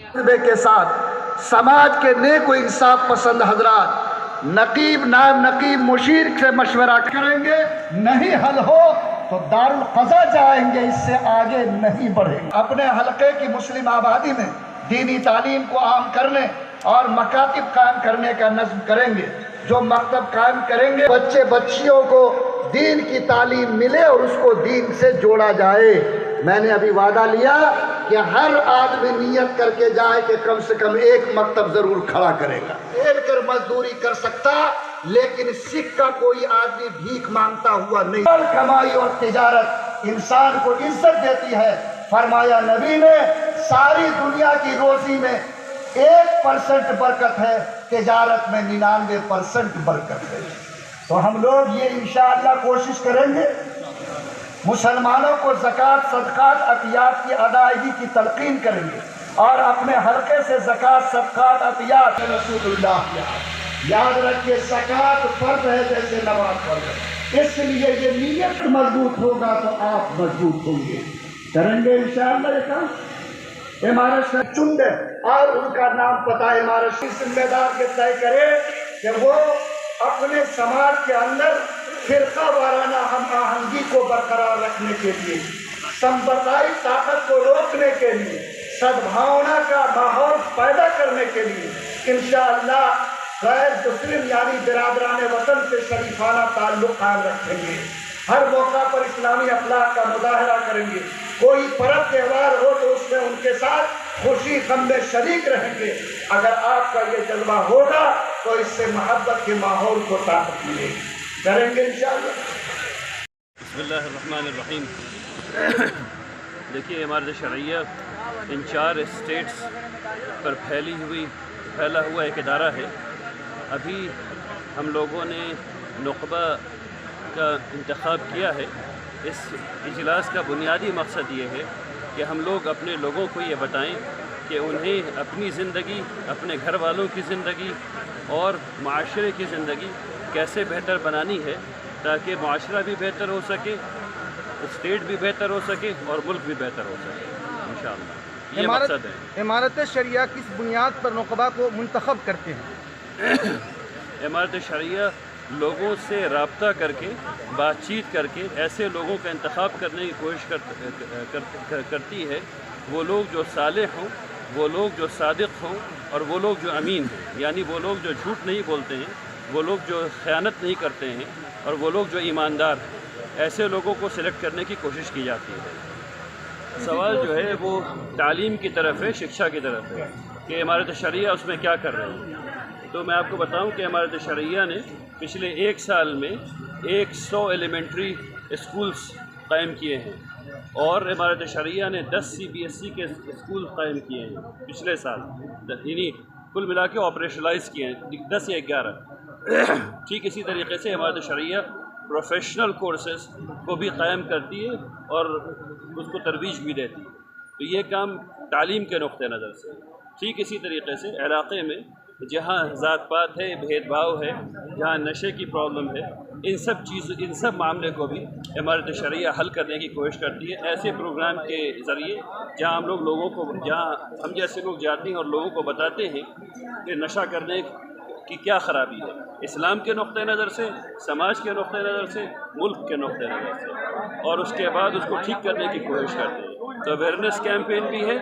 के साथ समाज के नेक व इंसाफ पसंद हजरात नकीब नायब नकीब मुशीर से मशवरा करेंगे, नहीं हल हो तो दारुल क़ज़ा जाएंगे, इससे आगे नहीं बढ़ेंगे। अपने हलके की मुस्लिम आबादी में दीनी तालीम को आम करने और मकातिब कायम करने का नज़्म करेंगे। जो मकतब कायम करेंगे बच्चे बच्चियों को दीन की तालीम मिले और उसको दीन से जोड़ा जाए। मैंने अभी वादा लिया कि हर आदमी नियत करके जाए कि कम से कम एक मकतब जरूर खड़ा करेगा। खेल कर मजदूरी कर सकता, लेकिन सिक्का कोई आदमी भीख मांगता हुआ नहीं। कमाई और तिजारत इंसान को इज्जत देती है। फरमाया नबी ने, सारी दुनिया की रोजी में 1% बरकत है, तिजारत में 99% बरकत है। तो हम लोग ये इंशाअल्लाह कोशिश करेंगे, मुसलमानों को ज़कात सदक़ात अतियात की अदायगी की तलक़ीन करेंगे और अपने हल्के से ज़कात सदक़ात अतियात रसूलुल्लाह याद रखिए। ज़कात फ़र्ज़ है जैसे नमाज फ़र्ज़ है, इसलिए ये नीयत मजबूत होगा तो आप मजबूत होंगे। करेंगे इंशाअल्लाह ये काम। इमारत से चुन दे और उनका नाम पता इमारत से जिम्मेदार के तय करे कि वो अपने समाज के अंदर फिरका वाराना हम आहंगी को बरकरार रखने के लिए, सांप्रदायिक ताकत को रोकने के लिए, सद्भावना का माहौल पैदा करने के लिए इंशाअल्लाह गैर मुस्लिम यानी बिरादरान वतन से शरीफाना ताल्लुक़ कायम रखेंगे। हर मौका पर इस्लामी अखलाक का मुजाहरा करेंगे। कोई पर्व त्यौहार हो तो उसमें उनके साथ खुशी गम में शरीक रहेंगे। अगर आपका ये जज्बा होगा तो इससे मोहब्बत के माहौल को ताकत मिलेगी। करेंगे इंशाअल्लाह। बिस्मिल्लाहिर्रहमानिर्रहीम। देखिए, इमारत शरइया इन 4 स्टेट्स पर फैला हुआ एक इदारा है। अभी हम लोगों ने नुक़बा का इंतख़ाब किया है। इस इजलास का बुनियादी मकसद ये है कि हम लोग अपने लोगों को ये बताएं कि उन्हें अपनी ज़िंदगी, अपने घर वालों की ज़िंदगी और माशरे की ज़िंदगी कैसे बेहतर बनानी है, ताकि माशरा भी बेहतर हो सके, स्टेट भी बेहतर हो सके और मुल्क भी बेहतर हो सके इंशाअल्लाह। ये मकसद है। इमारत शरिया किस बुनियाद पर नुक़बा को मुंतखब करते हैं? इमारत शरिया लोगों से रब्ता करके, बातचीत करके ऐसे लोगों का इंतख़ाब करने की कोशिश करती है। वो लोग जो सालेह हों, वो लोग जो सादिक़ हों और वो लोग जो अमीन हैं, यानी वो लोग जो झूठ नहीं बोलते हैं, वो लोग जो ख़यानत नहीं करते हैं और वो लोग जो ईमानदार हैं, ऐसे लोगों को सिलेक्ट करने की कोशिश की जाती है। सवाल जो है वो तालीम की तरफ है, शिक्षा की तरफ है कि इमारत शरिया उसमें क्या कर रहे हैं। तो मैं आपको बताऊं कि इमारत शरिया ने पिछले 1 साल में 100 एलिमेंट्री स्कूल्स कायम किए हैं और इमारत शरिया ने 10 CBSE के स्कूल कायम किए हैं पिछले साल, यानी कुल मिला के ऑपरेशनलाइज किए हैं 10 या 11। ठीक इसी तरीके से इमारत शरिया प्रोफेशनल कोर्सेज़ को भी कायम करती है और उसको तरवीज भी देती है। तो ये काम तालीम के नुक़्ते नज़र से। ठीक इसी तरीके से इलाक़े में जहाँ ज़ात पात है, भेदभाव है, जहाँ नशे की प्रॉब्लम है, इन सब मामले को भी इमारत शरिया हल करने की कोशिश करती है ऐसे प्रोग्राम के ज़रिए जहाँ हम जैसे लोग जाते हैं और लोगों को बताते हैं कि नशा करने की क्या ख़राबी है, इस्लाम के नुक़्ते नज़र से, समाज के नुक़्ते नज़र से, मुल्क के नुक़्ते नज़र से, और उसके बाद उसको ठीक करने की कोशिश करते हैं। तो अवेयरनेस कैंपेन भी है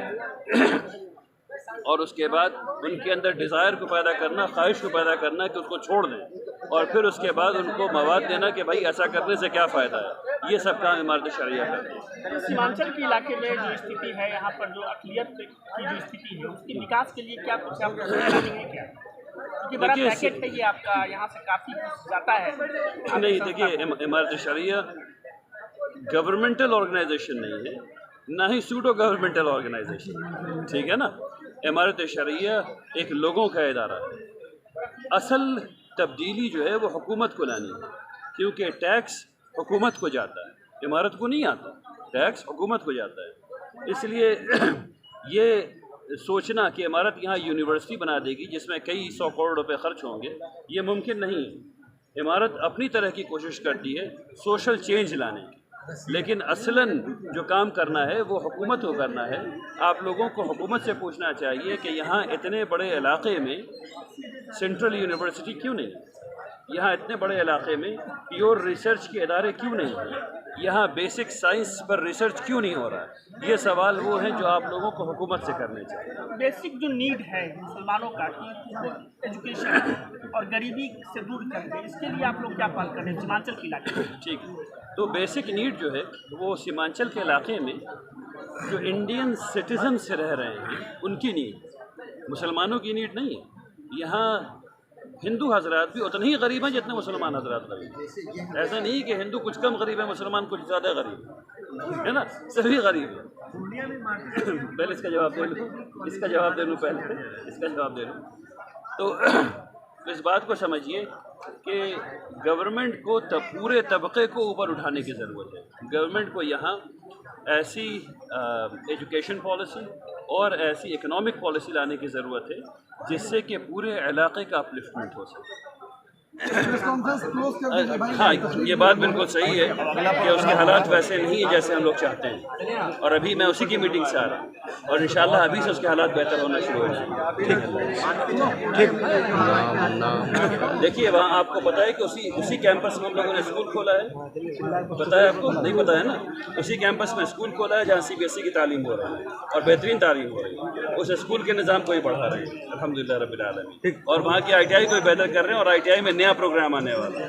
और उसके बाद उनके अंदर डिज़ायर को पैदा करना, ख्वाहिश को पैदा करना कि उसको छोड़ दें, और फिर उसके बाद उनको मवाद देना कि भाई ऐसा करने से क्या फ़ायदा है। ये सब काम इमारत शरिया करती है। सीमांचल के इलाके में जो स्थिति है, यहाँ पर जो अक़लियत की जो स्थिति है, उसके विकास के लिए क्या कुछ आप प्लानिंग है क्या? क्योंकि बड़ा पैकेट है ये आपका, यहाँ से काफ़ी कुछ जाता है। नहीं, देखिए, इमारत शरिया गवर्नमेंटल ऑर्गेनाइजेशन नहीं है, ना ही सूडो गवर्नमेंटल ऑर्गेनाइजेशन, ठीक है ना। इमारत शरिया एक लोगों का इदारा है। असल तब्दीली जो है वो हुकूमत को लानी है, क्योंकि टैक्स हुकूमत को जाता है, इमारत को नहीं आता। टैक्स हुकूमत को जाता है। इसलिए ये सोचना कि इमारत यहाँ यूनिवर्सिटी बना देगी जिसमें कई 100 करोड़ रुपए खर्च होंगे, ये मुमकिन नहीं है। इमारत अपनी तरह की कोशिश करती है सोशल चेंज लाने की। लेकिन असलन जो काम करना है वो हुकूमत को करना है। आप लोगों को हुकूमत से पूछना चाहिए कि यहाँ इतने बड़े इलाके में सेंट्रल यूनिवर्सिटी क्यों नहीं है, यहाँ इतने बड़े इलाके में प्योर रिसर्च के इदारे क्यों नहीं हैं, यहाँ बेसिक साइंस पर रिसर्च क्यों नहीं हो रहा है। ये सवाल वो हैं जो आप लोगों को हुकूमत से करने चाहिए। बेसिक जो नीड है मुसलमानों का कि एजुकेशन और गरीबी से दूर कर दे, इसके लिए आप लोग क्या पहल कर रहे हैं सीमांचल के इलाके में? ठीक है, तो बेसिक नीड जो है वो सीमांचल के इलाके में जो इंडियन सिटीजन से रह रहे हैं उनकी नीड, मुसलमानों की नीड नहीं है। यहाँ हिंदू हजरात भी उतने ही गरीब हैं जितने मुसलमान हजरात गरीब हैं। ऐसा नहीं कि हिंदू कुछ कम गरीब है, मुसलमान कुछ ज़्यादा गरीब है ना, सभी गरीब हैं। पहले इसका जवाब दे लूँ, इसका जवाब दे लूँ, पहले इसका जवाब दे लूँ। तो इस बात को समझिए कि गवर्नमेंट को पूरे तबके को ऊपर उठाने की ज़रूरत है। गवर्नमेंट को यहाँ ऐसी एजुकेशन पॉलिसी और ऐसी इकोनॉमिक पॉलिसी लाने की ज़रूरत है जिससे कि पूरे इलाके का अपलिफ्टमेंट हो सके। हाँ, ये बात बिल्कुल सही है कि उसके हालात वैसे नहीं है जैसे हम लोग चाहते हैं, और अभी मैं उसी की मीटिंग से आ रहा हूँ और इंशाल्लाह अभी से उसके हालात बेहतर होना शुरू हो जाएंगे। देखिए वहाँ आपको पता है कि उसी कैंपस में हम लोगों ने स्कूल खोला है, पता है आपको? नहीं पता है ना? उसी कैंपस में स्कूल खोला है जहाँ CBSE की तालीम हो रही है और बेहतरीन तालीम हो रही है। उस स्कूल के निज़ाम को ही बढ़ा रहे हैं अल्हम्दुलिल्लाह रब्बिल आलमीन, और वहाँ की ITI को भी बेहतर कर रहे हैं और ITI में नया प्रोग्राम आने वाला है।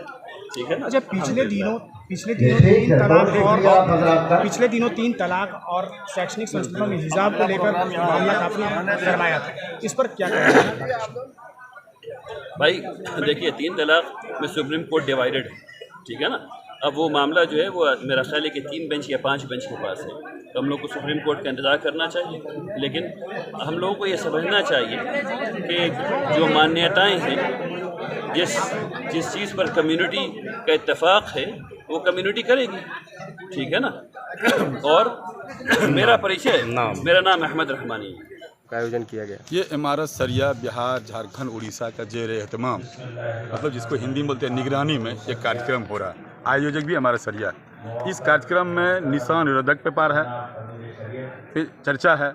ठीक है ना? अच्छा, पिछले दिनों 3 तलाक और शैक्षणिक संस्थानों में हिजाब को लेकर मामला काफी गरमाया था, इस पर क्या कहना है? भाई देखिए, 3 तलाक में सुप्रीम कोर्ट डिवाइडेड है, ठीक है ना। अब वो मामला जो है वो मेरा ख्याल है कि 3 बेंच या 5 बेंच के पास है, तो हम लोग को सुप्रीम कोर्ट का इंतज़ार करना चाहिए। लेकिन हम लोगों को ये समझना चाहिए कि जो मान्यताएं हैं, जिस चीज़ पर कम्युनिटी का इत्तेफाक है वो कम्युनिटी करेगी, ठीक है ना। और मेरा परिचय, मेरा नाम अहमद रहमानी है। का आयोजन किया गया। ये इमारत सरिया बिहार, झारखंड, उड़ीसा का जेर एहतमाम, मतलब जिसको हिंदी में बोलते हैं निगरानी में एक कार्यक्रम हो रहा है। आयोजक भी हमारा सरिया। इस कार्यक्रम में निशान निरोधक पे पार है, फिर चर्चा है,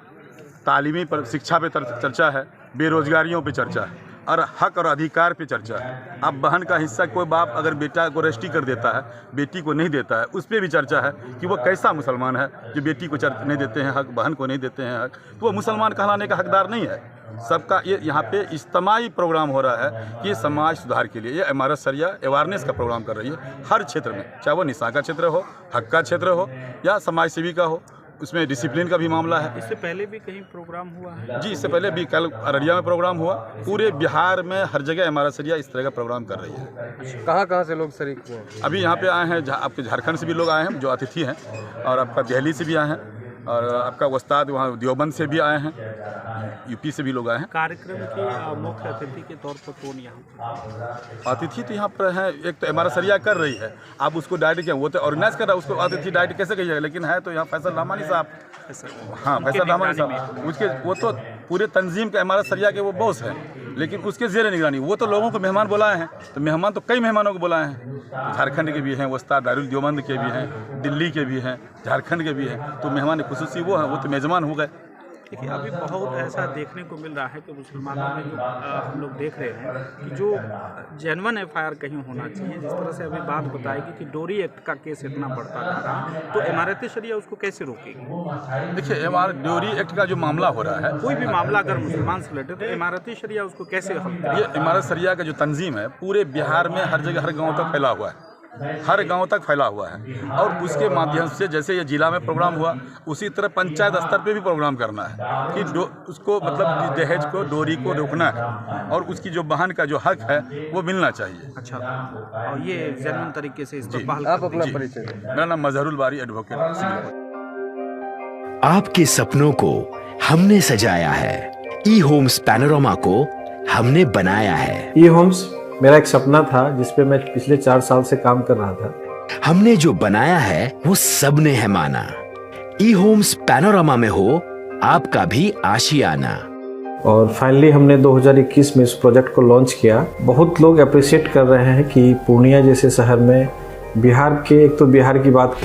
तालीमी पर शिक्षा पे चर्चा है, बेरोजगारियों पे चर्चा है और हक और अधिकार पे चर्चा है। अब बहन का हिस्सा कोई बाप अगर बेटा को रजिस्ट्री कर देता है, बेटी को नहीं देता है, उस पर भी चर्चा है कि वो कैसा मुसलमान है जो बेटी को नहीं देते हैं हक, बहन को नहीं देते हैं हक, तो वो मुसलमान कहलाने का हकदार नहीं है। सबका ये यहाँ पे इज्तिमाई प्रोग्राम हो रहा है कि ये समाज सुधार के लिए ये इमारत सरिया अवेयरनेस का प्रोग्राम कर रही है हर क्षेत्र में, चाहे वो निशा का क्षेत्र हो, हक का क्षेत्र हो या समाज सेवी का हो। उसमें डिसिप्लिन का भी मामला है। इससे पहले भी कहीं प्रोग्राम हुआ है? जी, इससे पहले भी कल अररिया में प्रोग्राम हुआ। पूरे बिहार में हर जगह इमारत सरिया इस तरह का प्रोग्राम कर रही है। कहाँ से लोग शरीक हुए हैं? अभी यहाँ पे आए हैं, आपके झारखंड से भी लोग आए हैं जो अतिथि हैं, और आपका दिल्ली से भी आए हैं, और आपका उस्ताद वहाँ देवबंद से भी आए हैं, यूपी से भी लोग आए हैं। कार्यक्रम के मुख्य अतिथि के तौर पर कौन यहाँ? अतिथि तो यहाँ पर है, एक तो इमारत सरिया कर रही है, आप उसको डायरेक्ट क्या, वो तो ऑर्गेनाइज कर रहा है, उसको अतिथि डायरेक्ट कैसे कहिएगा, लेकिन है तो यहाँ फैसल रहमानी साहब। हाँ, फैसल रहमानी साहब, उसके वो तो पूरे तंजीम के इमारत सरिया के वो बॉस हैं, लेकिन उसके ज़ेर निगरानी वो तो लोगों को मेहमान बुलाए हैं। तो मेहमान तो कई मेहमानों को बुलाए हैं, झारखंड के भी हैं, उस्ताद दारुल देवबंद के भी हैं, दिल्ली के भी हैं, झारखंड के भी हैं, तो मेहमान खुसूसी वो हैं, वो तो मेज़बान हो गए। देखिए, अभी बहुत ऐसा देखने को मिल रहा है कि मुसलमानों में जो हम लोग देख रहे हैं कि जो जेन्युइन FIR कहीं होना चाहिए। जिस तरह से अभी बात बताएगी कि डोरी एक्ट का केस इतना बढ़ता जा रहा है, तो इमारत शरिया उसको कैसे रोकेगी? देखिए, डोरी एक्ट का जो मामला हो रहा है, कोई भी मामला अगर मुसलमान से रिलेटेड, तो इमारत शरिया उसको कैसे हल करेगी? ये इमारत सरिया का जो तंजीम है पूरे बिहार में हर जगह, हर गाँव तक फैला हुआ है, हर गांव तक फैला हुआ है। और उसके माध्यम से जैसे ये जिला में प्रोग्राम हुआ, उसी तरह पंचायत स्तर पे भी प्रोग्राम करना है कि उसको मतलब दहेज को, डोरी को रोकना है, और उसकी जो बहन का जो हक है वो मिलना चाहिए। अच्छा, और ये जेन्युइन तरीके से इस पर पहल आप अपना परिचय दें। मेरा नाम मजहरुल बारी एडवोकेट। आपके सपनों को हमने सजाया है, ई होम्स पैनोरामा को हमने बनाया है। ई होम्स मेरा एक सपना था जिस पे मैं पिछले 4 साल से काम कर रहा था। हमने जो बनाया है वो सबने है माना। ई होम्स पैनोरामा में हो आपका भी आशियाना। और फाइनली हमने 2021 में इस प्रोजेक्ट को लॉन्च किया। बहुत लोग अप्रिशिएट कर रहे हैं कि पूर्णिया जैसे शहर में बिहार के, एक तो बिहार की बात